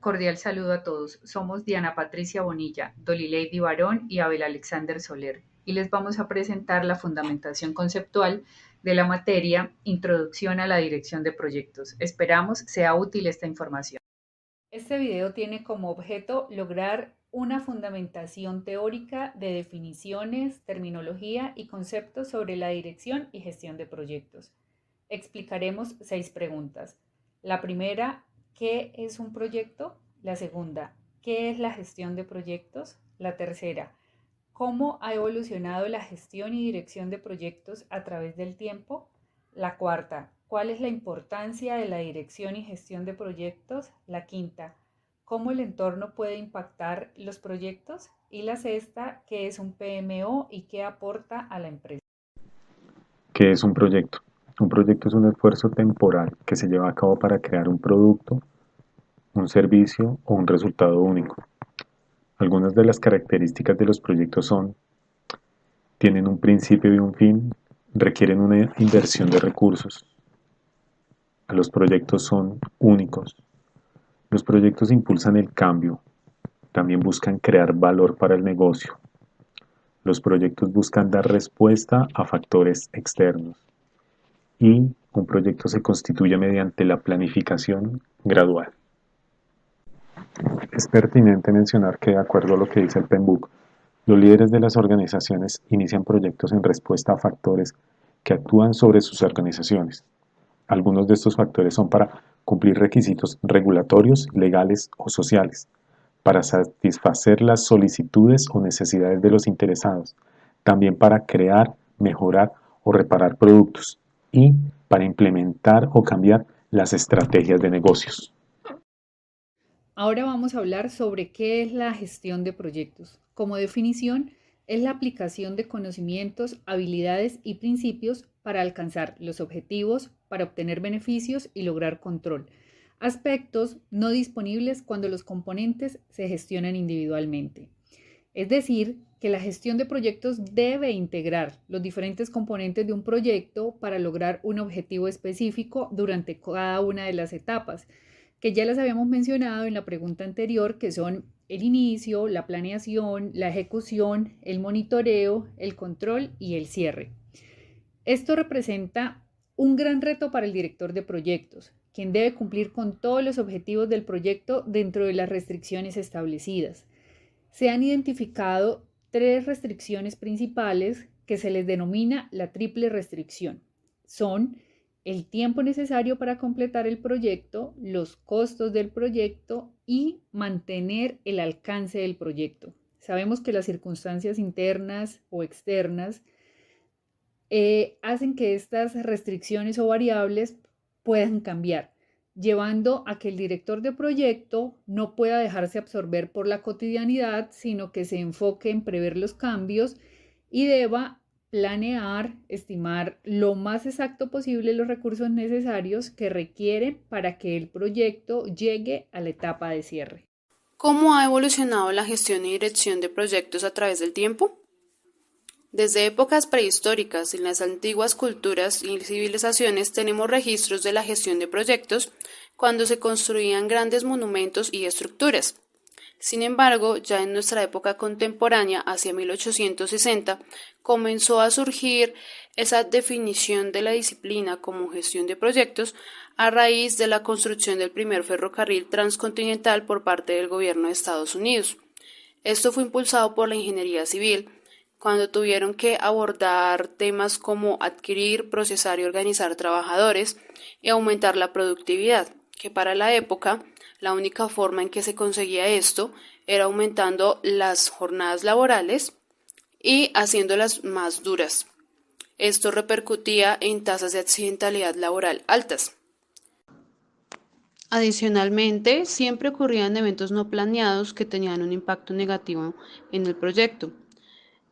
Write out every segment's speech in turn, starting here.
Cordial saludo a todos. Somos Diana Patricia Bonilla, Dolileidy Barón y Abel Alexander Soler, y les vamos a presentar la fundamentación conceptual de la materia Introducción a la Dirección de Proyectos. Esperamos sea útil esta información. Este video tiene como objeto lograr una fundamentación teórica de definiciones, terminología y conceptos sobre la dirección y gestión de proyectos. Explicaremos 6 preguntas. La primera, ¿qué es un proyecto? La segunda, ¿qué es la gestión de proyectos? La tercera, ¿cómo ha evolucionado la gestión y dirección de proyectos a través del tiempo? La cuarta, ¿cuál es la importancia de la dirección y gestión de proyectos? La quinta, ¿cómo el entorno puede impactar los proyectos? Y la sexta, ¿qué es un PMO y qué aporta a la empresa? ¿Qué es un proyecto? Un proyecto es un esfuerzo temporal que se lleva a cabo para crear un producto, un servicio o un resultado único. Algunas de las características de los proyectos son: tienen un principio y un fin, requieren una inversión de recursos. Los proyectos son únicos. Los proyectos impulsan el cambio, también buscan crear valor para el negocio. Los proyectos buscan dar respuesta a factores externos. Y un proyecto se constituye mediante la planificación gradual. Es pertinente mencionar que, de acuerdo a lo que dice el PMBOK, los líderes de las organizaciones inician proyectos en respuesta a factores que actúan sobre sus organizaciones. Algunos de estos factores son para cumplir requisitos regulatorios, legales o sociales, para satisfacer las solicitudes o necesidades de los interesados, también para crear, mejorar o reparar productos y para implementar o cambiar las estrategias de negocios. Ahora vamos a hablar sobre qué es la gestión de proyectos. Como definición, es la aplicación de conocimientos, habilidades y principios para alcanzar los objetivos, para obtener beneficios y lograr control. Aspectos no disponibles cuando los componentes se gestionan individualmente. Es decir, que la gestión de proyectos debe integrar los diferentes componentes de un proyecto para lograr un objetivo específico durante cada una de las etapas, que ya las habíamos mencionado en la pregunta anterior, que son el inicio, la planeación, la ejecución, el monitoreo, el control y el cierre. Esto representa un gran reto para el director de proyectos, quien debe cumplir con todos los objetivos del proyecto dentro de las restricciones establecidas. Se han identificado 3 restricciones principales que se les denomina la triple restricción. Son el tiempo necesario para completar el proyecto, los costos del proyecto y mantener el alcance del proyecto. Sabemos que las circunstancias internas o externas hacen que estas restricciones o variables puedan cambiar, llevando a que el director de proyecto no pueda dejarse absorber por la cotidianidad, sino que se enfoque en prever los cambios y deba planear, estimar lo más exacto posible los recursos necesarios que requiere para que el proyecto llegue a la etapa de cierre. ¿Cómo ha evolucionado la gestión y dirección de proyectos a través del tiempo? Desde épocas prehistóricas, en las antiguas culturas y civilizaciones tenemos registros de la gestión de proyectos cuando se construían grandes monumentos y estructuras. Sin embargo, ya en nuestra época contemporánea, hacia 1860, comenzó a surgir esa definición de la disciplina como gestión de proyectos a raíz de la construcción del primer ferrocarril transcontinental por parte del gobierno de Estados Unidos. Esto fue impulsado por la ingeniería civil, cuando tuvieron que abordar temas como adquirir, procesar y organizar trabajadores y aumentar la productividad, que para la época la única forma en que se conseguía esto era aumentando las jornadas laborales y haciéndolas más duras. Esto repercutía en tasas de accidentalidad laboral altas. Adicionalmente, siempre ocurrían eventos no planeados que tenían un impacto negativo en el proyecto.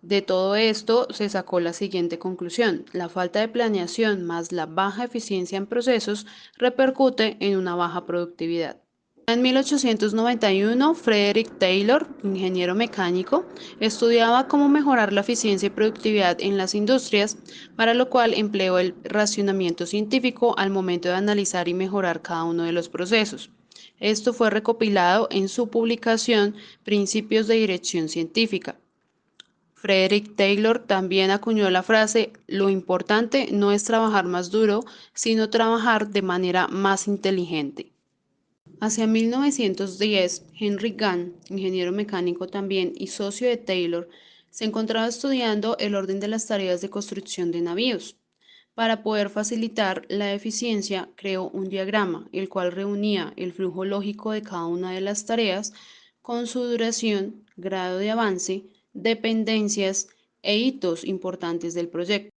De todo esto se sacó la siguiente conclusión: la falta de planeación más la baja eficiencia en procesos repercute en una baja productividad. En 1891, Frederick Taylor, ingeniero mecánico, estudiaba cómo mejorar la eficiencia y productividad en las industrias, para lo cual empleó el racionamiento científico al momento de analizar y mejorar cada uno de los procesos. Esto fue recopilado en su publicación Principios de Dirección Científica. Frederick Taylor también acuñó la frase: lo importante no es trabajar más duro, sino trabajar de manera más inteligente. Hacia 1910, Henry Gann, ingeniero mecánico también y socio de Taylor, se encontraba estudiando el orden de las tareas de construcción de navíos. Para poder facilitar la eficiencia, creó un diagrama, el cual reunía el flujo lógico de cada una de las tareas con su duración, grado de avance, dependencias e hitos importantes del proyecto.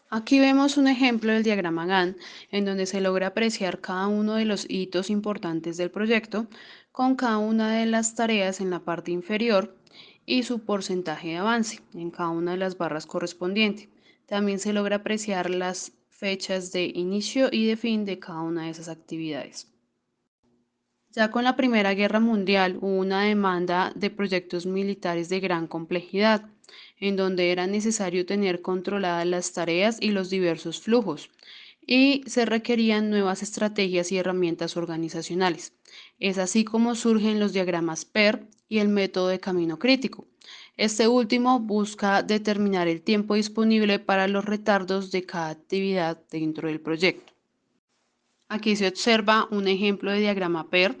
Aquí vemos un ejemplo del diagrama Gantt, en donde se logra apreciar cada uno de los hitos importantes del proyecto, con cada una de las tareas en la parte inferior y su porcentaje de avance en cada una de las barras correspondientes. También se logra apreciar las fechas de inicio y de fin de cada una de esas actividades. Ya con la Primera Guerra Mundial hubo una demanda de proyectos militares de gran complejidad, en donde era necesario tener controladas las tareas y los diversos flujos, y se requerían nuevas estrategias y herramientas organizacionales. Es así como surgen los diagramas PER y el método de camino crítico. Este último busca determinar el tiempo disponible para los retardos de cada actividad dentro del proyecto. Aquí se observa un ejemplo de diagrama PER,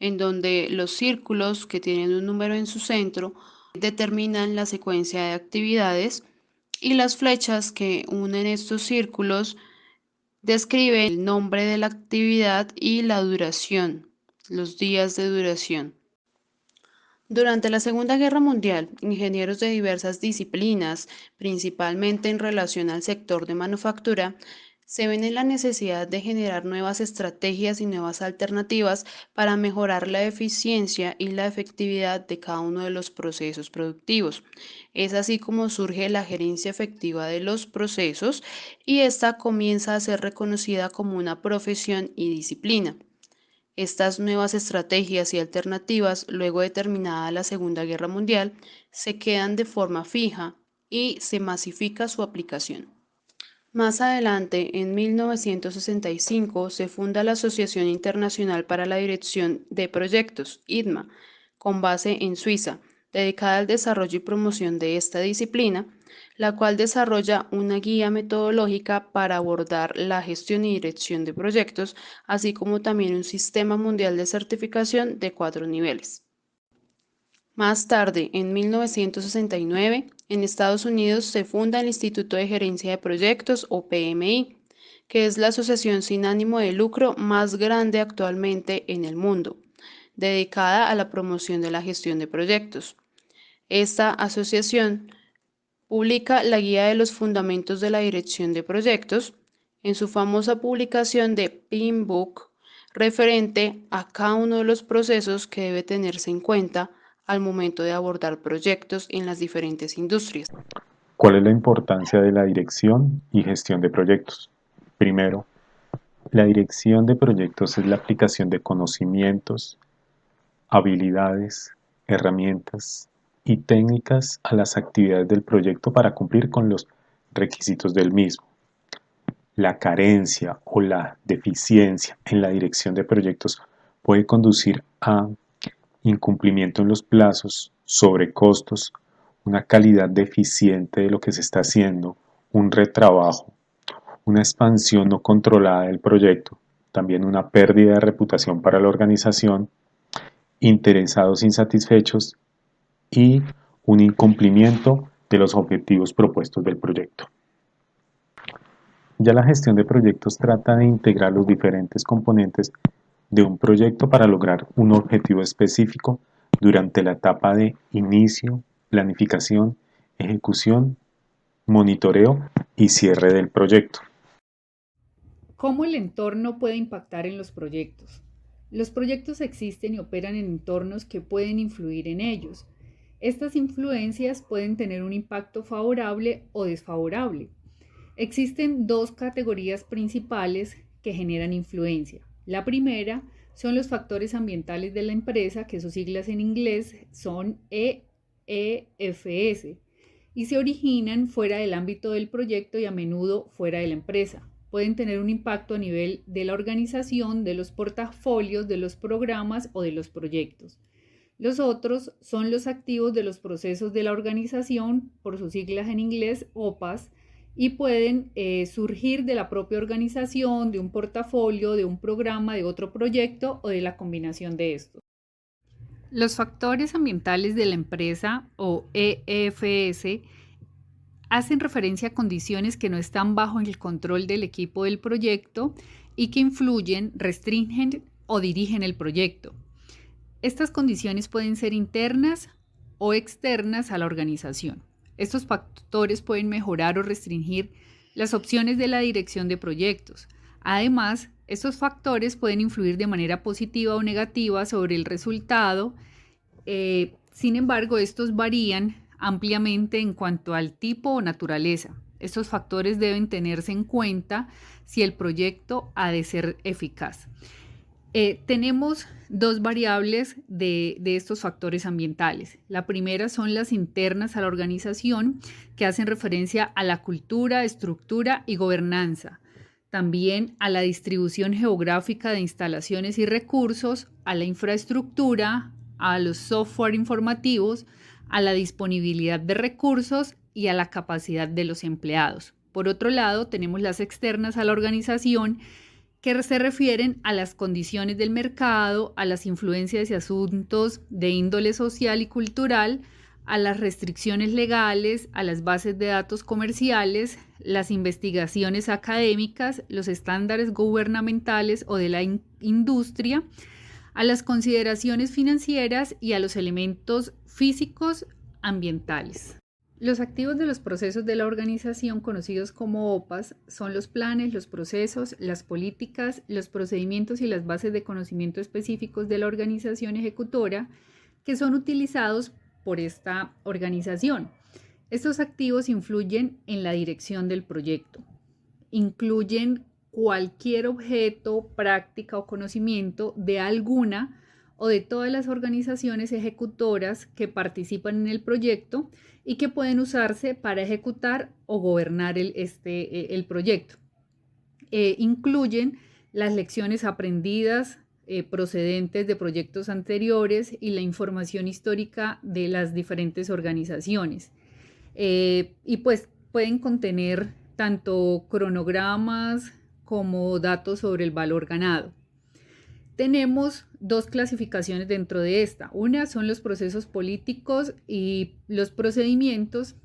en donde los círculos que tienen un número en su centro determinan la secuencia de actividades y las flechas que unen estos círculos describen el nombre de la actividad y la duración, los días de duración. Durante la Segunda Guerra Mundial, ingenieros de diversas disciplinas, principalmente en relación al sector de manufactura, se ven en la necesidad de generar nuevas estrategias y nuevas alternativas para mejorar la eficiencia y la efectividad de cada uno de los procesos productivos. Es así como surge la gerencia efectiva de los procesos y esta comienza a ser reconocida como una profesión y disciplina. Estas nuevas estrategias y alternativas, luego de terminada la Segunda Guerra Mundial, se quedan de forma fija y se masifica su aplicación. Más adelante, en 1965, se funda la Asociación Internacional para la Dirección de Proyectos, ITMA, con base en Suiza, dedicada al desarrollo y promoción de esta disciplina, la cual desarrolla una guía metodológica para abordar la gestión y dirección de proyectos, así como también un sistema mundial de certificación de 4 niveles. Más tarde, en 1969, en Estados Unidos se funda el Instituto de Gerencia de Proyectos, o PMI, que es la asociación sin ánimo de lucro más grande actualmente en el mundo, dedicada a la promoción de la gestión de proyectos. Esta asociación publica la Guía de los Fundamentos de la Dirección de Proyectos en su famosa publicación de PIM Book, referente a cada uno de los procesos que debe tenerse en cuenta al momento de abordar proyectos en las diferentes industrias. ¿Cuál es la importancia de la dirección y gestión de proyectos? Primero, la dirección de proyectos es la aplicación de conocimientos, habilidades, herramientas y técnicas a las actividades del proyecto para cumplir con los requisitos del mismo. La carencia o la deficiencia en la dirección de proyectos puede conducir a incumplimiento en los plazos, sobrecostos, una calidad deficiente de lo que se está haciendo, un retrabajo, una expansión no controlada del proyecto, también una pérdida de reputación para la organización, interesados insatisfechos y un incumplimiento de los objetivos propuestos del proyecto. Ya la gestión de proyectos trata de integrar los diferentes componentes de un proyecto para lograr un objetivo específico durante la etapa de inicio, planificación, ejecución, monitoreo y cierre del proyecto. ¿Cómo el entorno puede impactar en los proyectos? Los proyectos existen y operan en entornos que pueden influir en ellos. Estas influencias pueden tener un impacto favorable o desfavorable. Existen dos categorías principales que generan influencia. La primera son los factores ambientales de la empresa, que sus siglas en inglés son EEFS, y se originan fuera del ámbito del proyecto y a menudo fuera de la empresa. pueden tener un impacto a nivel de la organización, de los portafolios, de los programas o de los proyectos. Los otros son los activos de los procesos de la organización, por sus siglas en inglés, OPAs, y pueden surgir de la propia organización, de un portafolio, de un programa, de otro proyecto o de la combinación de estos. Los factores ambientales de la empresa o EFS hacen referencia a condiciones que no están bajo el control del equipo del proyecto y que influyen, restringen o dirigen el proyecto. Estas condiciones pueden ser internas o externas a la organización. Estos factores pueden mejorar o restringir las opciones de la dirección de proyectos. Además, estos factores pueden influir de manera positiva o negativa sobre el resultado. Sin embargo, estos varían ampliamente en cuanto al tipo o naturaleza. Estos factores deben tenerse en cuenta si el proyecto ha de ser eficaz. Tenemos dos variables de estos factores ambientales. La primera son las internas a la organización, que hacen referencia a la cultura, estructura y gobernanza. También a la distribución geográfica de instalaciones y recursos, a la infraestructura, a los software informativos, a la disponibilidad de recursos y a la capacidad de los empleados. Por otro lado, tenemos las externas a la organización, que se refieren a las condiciones del mercado, a las influencias y asuntos de índole social y cultural, a las restricciones legales, a las bases de datos comerciales, las investigaciones académicas, los estándares gubernamentales o de la industria, a las consideraciones financieras y a los elementos físicos ambientales. Los activos de los procesos de la organización, conocidos como OPAs, son los planes, los procesos, las políticas, los procedimientos y las bases de conocimiento específicos de la organización ejecutora que son utilizados por esta organización. Estos activos influyen en la dirección del proyecto. Incluyen cualquier objeto, práctica o conocimiento de alguna o de todas las organizaciones ejecutoras que participan en el proyecto y que pueden usarse para ejecutar o gobernar el proyecto. Incluyen las lecciones aprendidas procedentes de proyectos anteriores y la información histórica de las diferentes organizaciones. Y pues pueden contener tanto cronogramas como datos sobre el valor ganado. Tenemos dos clasificaciones dentro de esta. Una son los procesos políticos y los procedimientos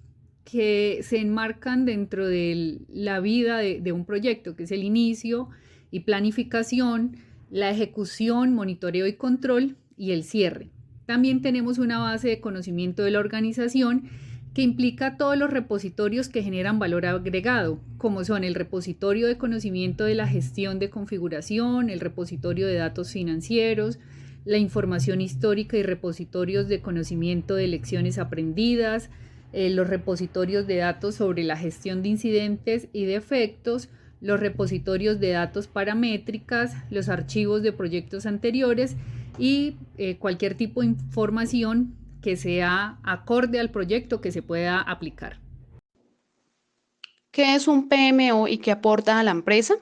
que se enmarcan dentro de la vida de un proyecto, que es el inicio y planificación, la ejecución, monitoreo y control y el cierre. También tenemos una base de conocimiento de la organización que implica todos los repositorios que generan valor agregado, como son el repositorio de conocimiento de la gestión de configuración, el repositorio de datos financieros, la información histórica y repositorios de conocimiento de lecciones aprendidas, los repositorios de datos sobre la gestión de incidentes y defectos, los repositorios de datos paramétricas, los archivos de proyectos anteriores y cualquier tipo de información que sea acorde al proyecto que se pueda aplicar. ¿Qué es un PMO y qué aporta a la empresa?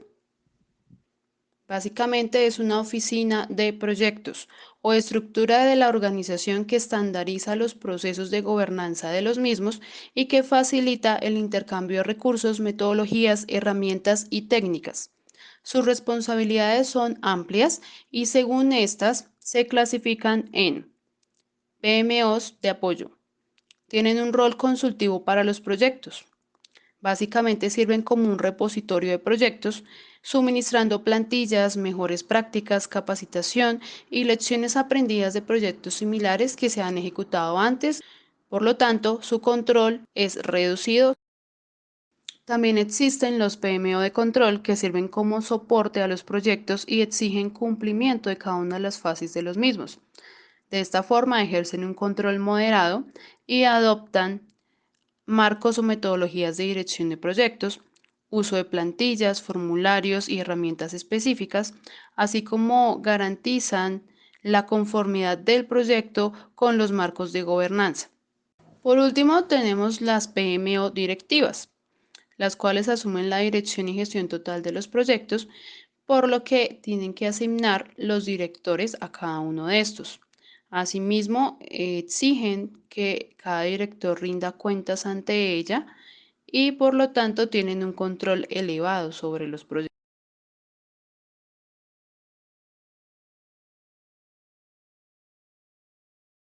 Básicamente es una oficina de proyectos o estructura de la organización que estandariza los procesos de gobernanza de los mismos y que facilita el intercambio de recursos, metodologías, herramientas y técnicas. Sus responsabilidades son amplias y según estas se clasifican en PMOs de apoyo. Tienen un rol consultivo para los proyectos. Básicamente sirven como un repositorio de proyectos, suministrando plantillas, mejores prácticas, capacitación y lecciones aprendidas de proyectos similares que se han ejecutado antes. Por lo tanto, su control es reducido. También existen los PMO de control que sirven como soporte a los proyectos y exigen cumplimiento de cada una de las fases de los mismos. De esta forma ejercen un control moderado y adoptan marcos o metodologías de dirección de proyectos, uso de plantillas, formularios y herramientas específicas, así como garantizan la conformidad del proyecto con los marcos de gobernanza. Por último, tenemos las PMO directivas. las cuales asumen la dirección y gestión total de los proyectos, por lo que tienen que asignar los directores a cada uno de estos. Asimismo, exigen que cada director rinda cuentas ante ella y por lo tanto tienen un control elevado sobre los proyectos.